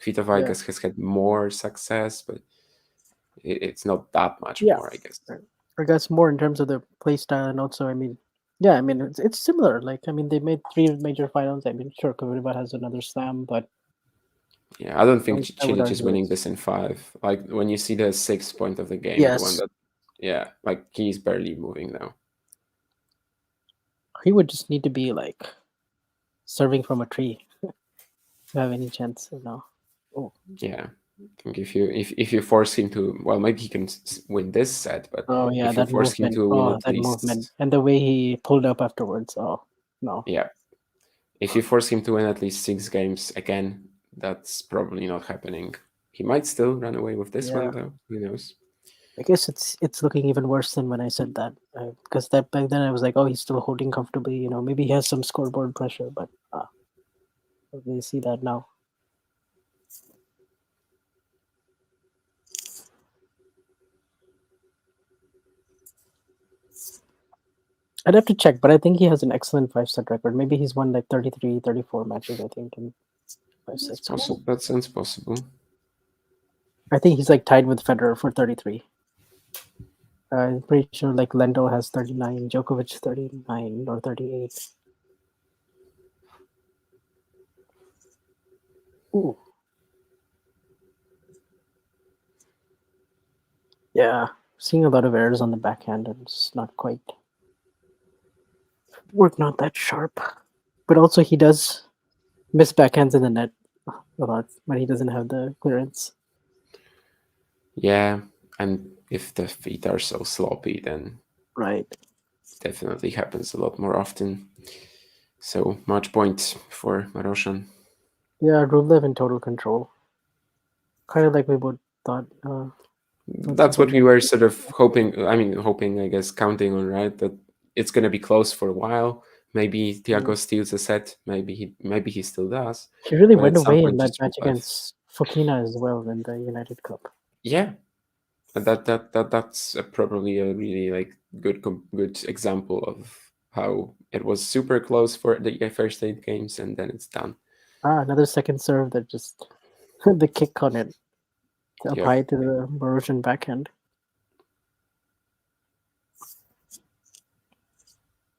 Kvitova, I guess, has had more success, but it's not that much more, I guess. I guess more in terms of the play style, and also, I mean, it's similar. Like, I mean, they made 3 major finals. I mean, sure, Kvitova has another slam, but yeah, I don't think Čilić is winning this in 5. Like when you see the 6th point of the game, the one that, like he's barely moving now. He would just need to be like serving from a tree to have any chance, Oh. Yeah. I think if you force him to, well, maybe he can win this set, but if you force him to win at least, movement and the way he pulled up afterwards, oh no. Yeah, if you force him to win at least 6 games again, that's probably not happening. He might still run away with this one though. Who knows? I guess it's looking even worse than when I said that, because that back then I was like, oh, he's still holding comfortably. Maybe he has some scoreboard pressure, but we see that now. I'd have to check, but I think he has an excellent 5-set record. Maybe he's won like 33, 34 matches, I think, in 5 sets. That sounds possible. I think he's like tied with Federer for 33. I'm pretty sure like Lendl has 39, Djokovic 39 or 38. Ooh. Yeah, seeing a lot of errors on the backhand and it's not quite not that sharp. But also he does miss backhands in the net a lot when he doesn't have the clearance. Yeah, and if the feet are so sloppy, then Right. definitely happens a lot more often. So match point for Marožan. Yeah, Rublev in total control. Kind of like we both thought. That's what we were sort of hoping. I guess, counting on, right? That it's going to be close for a while. Maybe Thiago steals a set. Maybe he still does. He really But went at some away in point, that just match revive. against Fokina as well in the United Cup. Yeah, that's probably a really like good example of how it was super close for the first 8 games and then it's done. Another second serve that just the kick on it up Yeah. high to the Marožan backhand.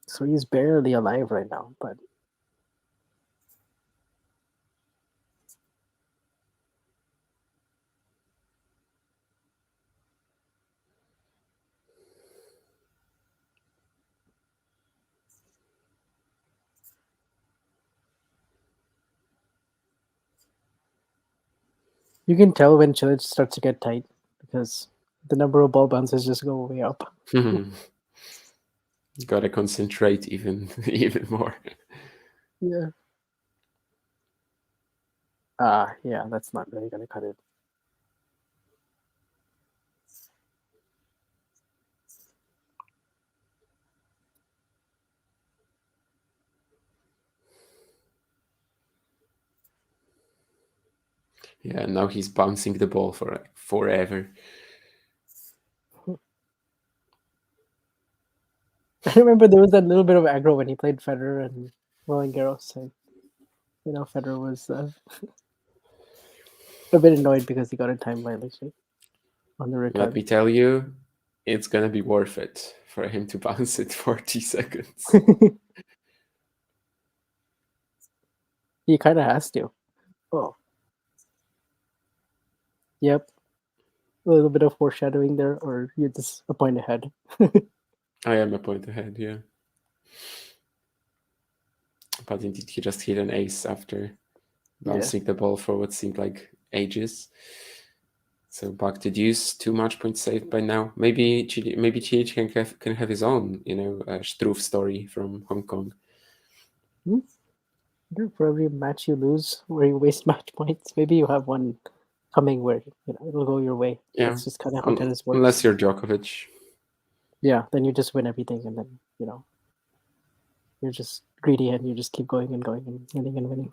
So he's barely alive right now, but you can tell when Čilić starts to get tight because the number of ball bounces just go way up. Gotta concentrate even more. Yeah. Yeah, that's not really gonna cut it. Yeah, now he's bouncing the ball for like forever. I remember there was that little bit of aggro when he played Federer and Roland Garros, and Federer was a bit annoyed because he got a time violation on the return. Let me tell you, it's gonna be worth it for him to bounce it 40 seconds. He kind of has to. Oh. Yep. A little bit of foreshadowing there, or you're just a point ahead. I am a point ahead, yeah. But indeed, he just hit an ace after bouncing the ball for what seemed like ages. So back to deuce, 2 match points saved by now. Maybe Cilic can have his own, Struff story from Hong Kong. For every match you lose where you waste match points, maybe you have one coming where it'll go your way. Yeah, That's just kind of how tennis works. Unless you're Djokovic. Yeah, then you just win everything, and then you're just greedy and you just keep going and going and winning and winning.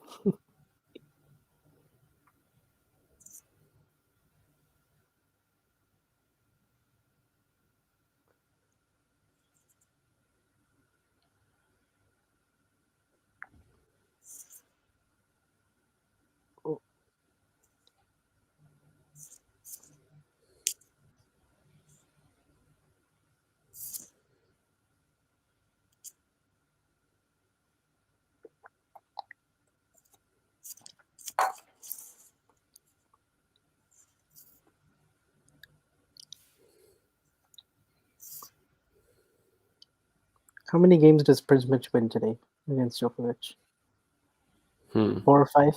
How many games does Prismic win today against Djokovic? 4 or 5?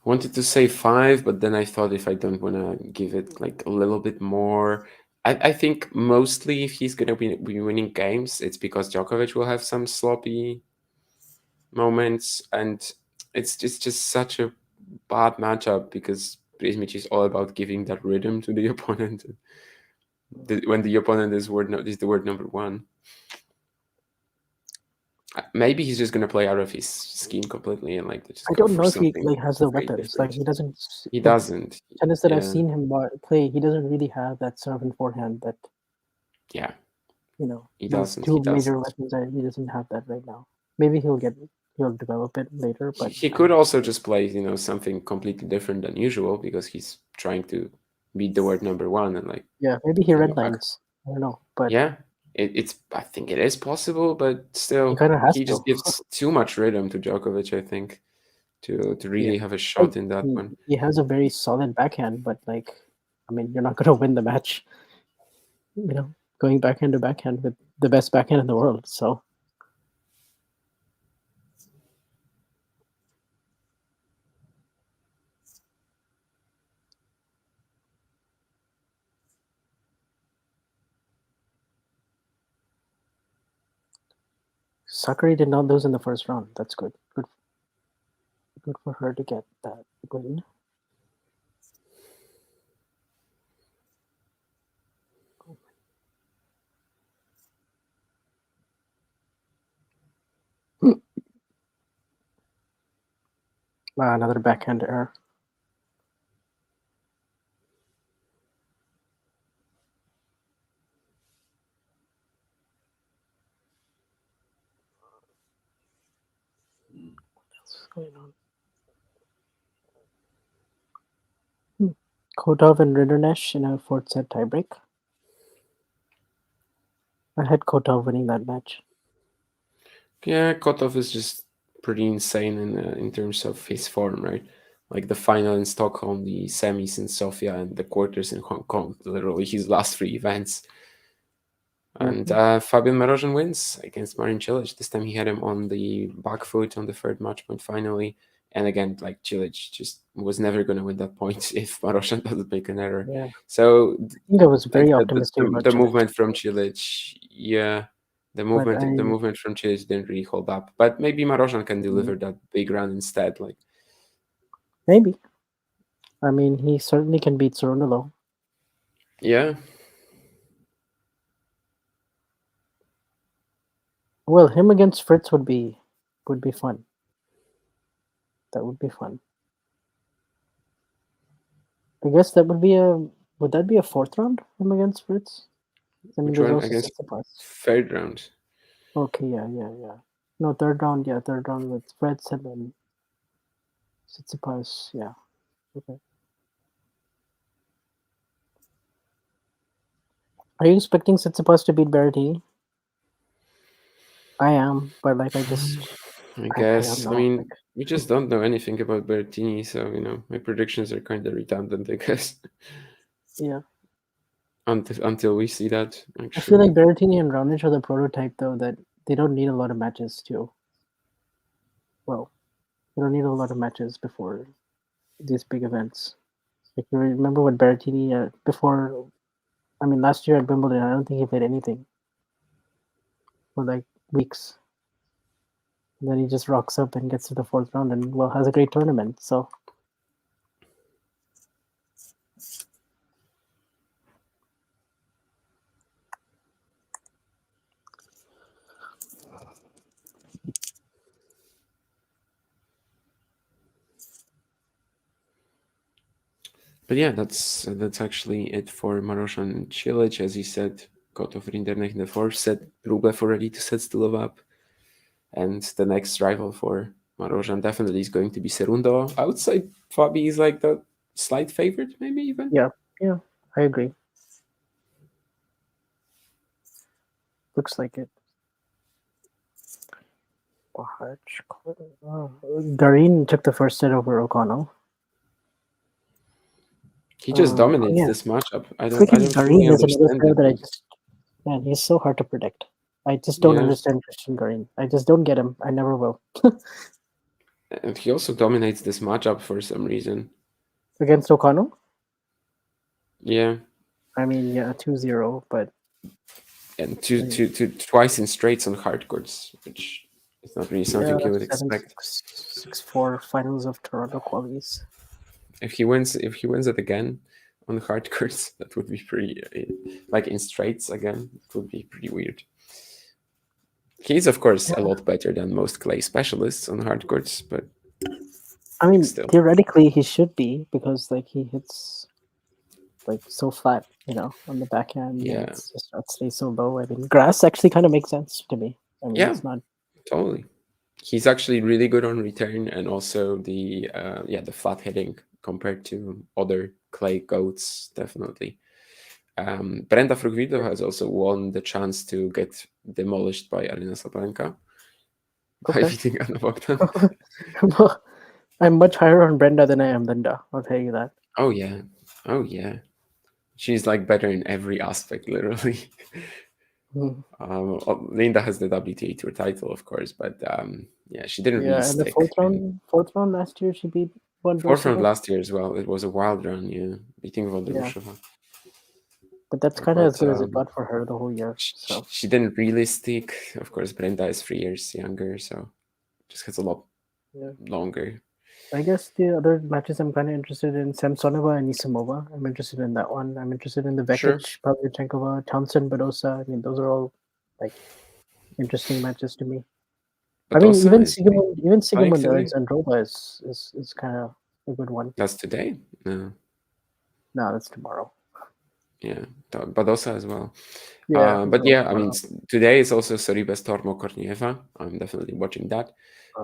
Wanted to say 5, but then I thought if I don't want to give it like a little bit more, I think mostly if he's going to be winning games, it's because Djokovic will have some sloppy moments, and it's just such a bad matchup because Prismic is all about giving that rhythm to the opponent. When the opponent is the word number 1. Maybe he's just gonna play out of his scheme completely and like just I go don't for know if he something has the very weapons. different. Like he doesn't. He doesn't. Tennis that I've seen him play, he doesn't really have that serve and forehand that. Yeah. He those doesn't. two major weapons. He doesn't have that right now. Maybe he'll develop it later. But he could also just play something completely different than usual because he's trying to beat the word number one and like Yeah, maybe he can go back. redlines. I don't know, but Yeah, it's I think it is possible, but still, kind of has he to. just gives too much rhythm to Djokovic, I think, to really have a Like, shot in that one. he has a very solid backhand, but like, I mean, you're not going to win the match, going backhand to backhand with the best backhand in the world. So Sakari did not lose in the first round. That's good. Good for her to get that win. Another backhand error. What's going on? Kotov and Rindernesh in a fourth set tiebreak. I had Kotov winning that match. Yeah, Kotov is just pretty insane in terms of his form, right? Like the final in Stockholm, the semis in Sofia, and the quarters in Hong Kong. Literally, his last 3 events. And Fabian Marožan wins against Marin Čilić. This time he had him on the back foot on the third match point finally. And again, like Čilić just was never going to win that point if Marožan doesn't make an error. Yeah. So I think I was very like, optimistic about the Čilić. movement from Čilić, yeah, the movement from Čilić didn't really hold up. But maybe Marožan can deliver that big run instead. Like maybe. I mean, he certainly can beat Cerundolo. Yeah. Well, him against Fritz would be fun. That would be fun. I guess that would be a fourth round, him against Fritz? I mean, Which there's one? also I guess Tsitsipas. third round. Okay, yeah. No, third round with Fritz and then Tsitsipas, yeah. Okay. Are you expecting Tsitsipas to beat Berrettini? I am, but like I guess. don't I know. mean, we just don't know anything about Berrettini, so my predictions are kind of redundant, I guess. Yeah. Until we see that, actually. I feel like Berrettini and Raonic are the prototype, though, that they don't need a lot of matches to. Well, they don't need a lot of matches before these big events. Like, you remember what Berrettini before? I mean, last year at Wimbledon, I don't think he played anything for like weeks. And then he just rocks up and gets to the fourth round and has a great tournament. So. But yeah, that's actually it for Maroszan and Čilić. As you said, Kotov Rinderknech in the fourth set, Rublev already 2 sets to love up. And the next rival for Marožan definitely is going to be Cerundo. I would say Fabi is like the slight favorite, maybe even. Yeah, I agree. Looks like it. Garin took the first set over O'Connell. He just dominates this matchup. I don't Garin is another understand player it. that man, he's so hard to predict. I just don't understand Christian Garin. I just don't get him. I never will. And he also dominates this matchup for some reason. Against O'Connell? Yeah. I mean, 2-0, but and twice in straights on hard courts, which is not really something you would expect. 6-4 finals of Toronto qualies. If he wins it again on hard courts, that would be pretty. Like in straights again, it would be pretty weird. He's of course a lot better than most clay specialists on hard courts, but I mean, still. Theoretically he should be, because like he hits like so flat, on the backhand. Yeah, it's just not stay so low. I mean, grass actually kind of makes sense to me. I mean, it's not totally. He's actually really good on return, and also the flat hitting compared to other clay goats, definitely. Brenda Frugvido has also won the chance to get demolished by Arina Sabalenka by Okay. beating Anna Bogdan. I'm much higher on Brenda than I am Linda. I'll tell you that. Oh yeah, oh yeah. She's like better in every aspect, literally. Mm. Linda has the WTA Tour title, of course, but yeah, she didn't really Yeah, and the stick. fourth round last year, she beat Fourth round Vondrousova. last year as well. It was a wild run, yeah, beating Vondrousova. But that's kind of as But good as it got for her the whole year. So she didn't really stick. Of course, Brenda is 3 years younger, so just gets a lot longer. I guess the other matches I'm kind of interested in, Samsonova and Nisimova. I'm interested in that one. I'm interested in the Vekic, Sure. Pavlyuchenkova, Townsend, Badosa. I mean, those are all like interesting matches to me. But I mean, also even is Sigmund today. Androva is kind of a good one. That's today? No. No, that's tomorrow. Yeah, Badosa as well. Yeah, but yeah, I mean, tomorrow. today is also Soribes Tormo Kornieva. I'm definitely watching that.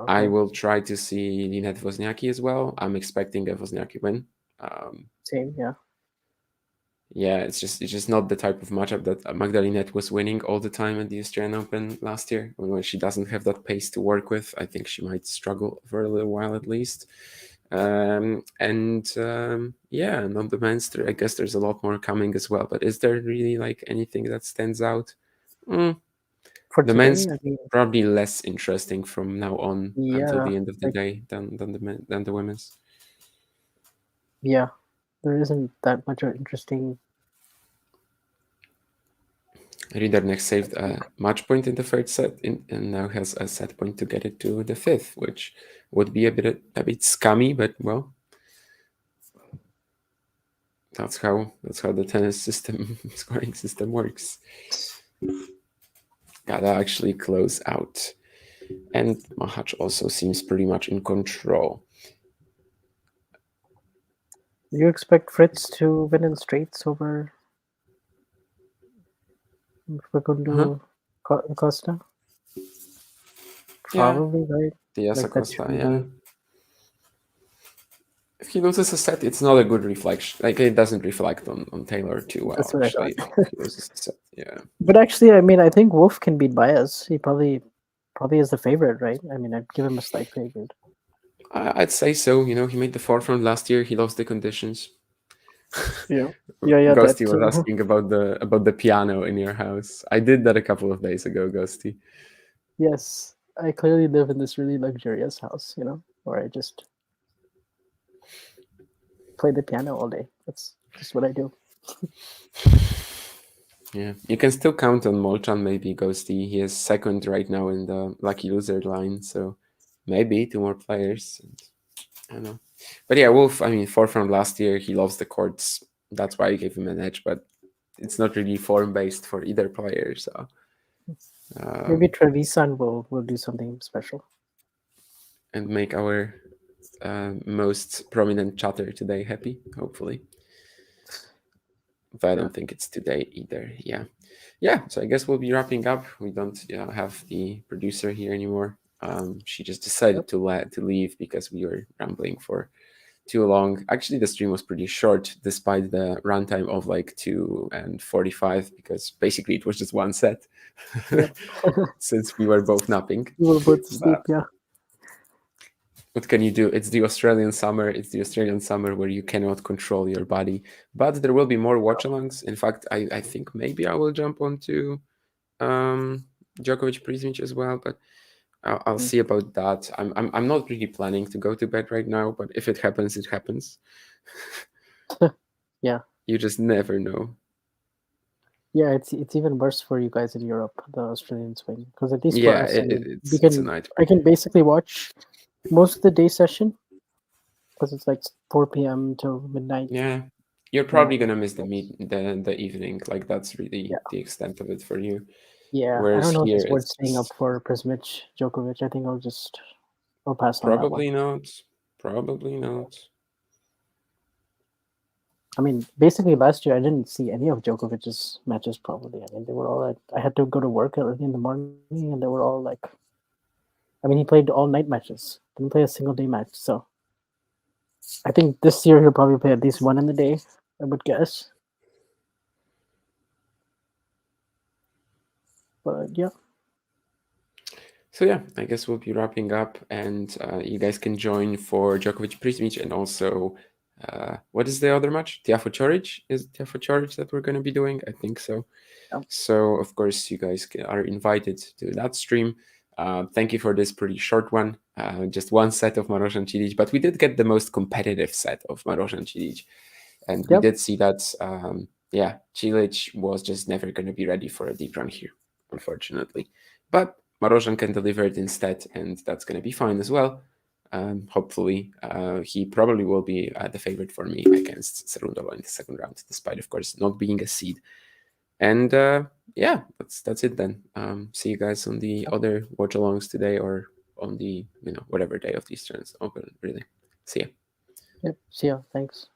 I will try to see Linette Wozniacki as well. I'm expecting a Wozniacki win. Same, yeah. Yeah, it's just not the type of matchup that Magdalinette was winning all the time at the Australian Open last year. When she doesn't have that pace to work with, I think she might struggle for a little while at least. Yeah, and on the men's, I guess there's a lot more coming as well. But is there really like anything that stands out? For the today, men's I mean, probably less interesting from now on until the yeah, end of the day than the women's. yeah, there isn't that much interesting. Rinderknecht saved a match point in the third set and now has a set point to get it to the fifth, which would be a bit scummy, but well, that's how the tennis system scoring system works. Gotta actually close out. And Mahac also seems pretty much in control. Do you expect Fritz to win in straights over Facundo Costa? Probably, right? Diaz Like that Acosta, shouldn't yeah. be. If he loses a set, it's not a good reflection. Like, it doesn't reflect on Taylor too well, That's what actually. I thought. If he loses a set, yeah. But actually, I mean, I think Wolf can beat Baez. He probably is the favorite, right? I mean, I'd give him a slight favorite. I'd say so. You know, he made the fourth round last year. He lost the conditions. Yeah. Ghosty was asking about the piano in your house. I did that a couple of days ago, Ghosty. Yes, I clearly live in this really luxurious house, where I just play the piano all day. That's just what I do. Yeah, you can still count on Molchan, maybe Ghosty. He is second right now in the lucky loser line, so maybe 2 more players. I don't know. But yeah, Wolf, I mean, fourth round last year, he loves the courts. That's why I gave him an edge, but it's not really form-based for either player, so... Maybe Trevisan will do something special. And make our most prominent chatter today happy, hopefully. But I don't think it's today either, yeah, so I guess we'll be wrapping up. We don't have the producer here anymore. She just decided to leave because we were rambling for too long. Actually, the stream was pretty short despite the runtime of like 2:45, because basically it was just one set. Since we were both napping. We were both asleep, yeah. What can you do? It's the Australian summer. It's the Australian summer where you cannot control your body. But there will be more watch-alongs. In fact, I think maybe I will jump onto Djokovic Prismic as well, but I'll see about that. I'm not really planning to go to bed right now, but if it happens, it happens. Yeah. You just never know. Yeah, it's even worse for you guys in Europe, the Australian swing, because at least Yeah, for us, it's a nightmare. I can basically watch most of the day session because it's like 4 p.m. till midnight. Yeah, you're probably gonna miss the evening. Like, that's really the extent of it for you. Yeah, Whereas I don't know if here it's worth staying up for Prismic, Djokovic. I think I'll pass on that one. Probably not. I mean, basically last year I didn't see any of Djokovic's matches. Probably, I mean, they were all I had to go to work early in the morning, and they were all like I mean, he played all night matches. Didn't play a single day match. So I think this year he'll probably play at least one in the day, I would guess. But yeah. So yeah, I guess we'll be wrapping up, and you guys can join for Djokovic Prismic, and also what is the other match? Tiafoe Čilić? Is Tiafoe Čilić that we're going to be doing? I think so. Yep. So of course you guys are invited to that stream. Thank you for this pretty short one, just one set of Marožan Čilić, but we did get the most competitive set of Marožan Čilić, and we did see that Čilić was just never going to be ready for a deep run here, unfortunately. But Marožan can deliver it instead, and that's going to be fine as well. Hopefully, he probably will be the favorite for me against Cerundolo in the second round, despite, of course, not being a seed. And yeah, that's it then. See you guys on the other watch-alongs today, or on the whatever day of these turns open. Really, see ya. Yep. See ya. Thanks.